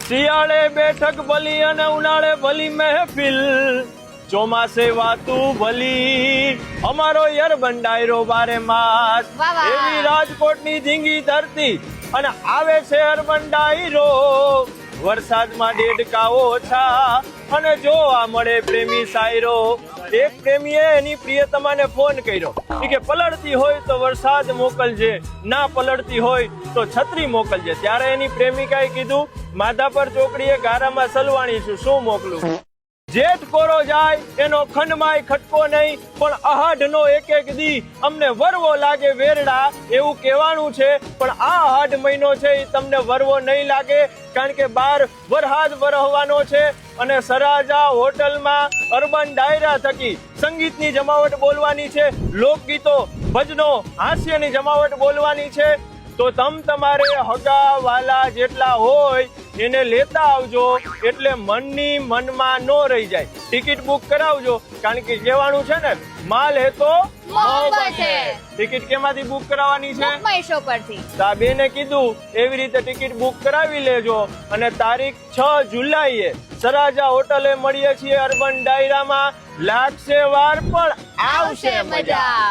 શિયાળે બેઠક ભલી અને ઉનાળે ભલી મહેફિલ, ચોમાસે વાતું ભલી અમારો યરબન ડાયરો બારે માસ. વાહ, વાહ. એવી રાજકોટની ધીંગી ધરતી અને આવે છે અરબન ડાયરો. વરસાદમાં દેડકા ઓછા અને જોવા મળે પ્રેમી સાયરો. એક પ્રેમીએ એની પ્રિયતમાને ફોન કર્યો કે પલળતી હોય તો વરસાદ મોકલજે, ના પલળતી હોય તો છત્રી મોકલજે. ત્યારે એની પ્રેમિકાએ કીધું માધાપર ચોકડીએ ગારામાં સલવાણી છું, શું મોકલું? જેઠ કોરો જાય એનો ખંડમાંય ખટકો નહીં, પણ અહાઢનો એક એક દી અમને વરવો લાગે વેરડા, એવું કહેવાનું છે. પણ આ અહાઢ મહિનો છે એ તમને વરવો નહીં લાગે, કારણ કે બાર વરહાદ વરહવાનો છે. અને સરાજા હોટલમાં અર્બન ડાયરા થકી સંગીતની જમાવટ બોલવાની છે, લોકગીતો, ભજનો, હાસ્યની જમાવટ બોલવાની છે. તો તમારે હગા વાલા જેટલા હોય એને લેતા આવજો, એટલે મનની મનમાં ન રહી જાય. ટિકિટ બુક કરાવજો, કારણ કે કહેવાનું છે ને માલ હે તો મોહબ્બત હે. ટિકિટ કેમાંથી બુક કરાવવાની છે? બુક માય શો પરથી. બેને કીધું એવી રીતે ટિકિટ બુક કરાવી લેજો. અને તારીખ 6 જુલાઈએ સરાજા હોટલે મળીએ છીએ અર્બન ડાયરામાં. લાગશે વાર પણ આવશે મજા.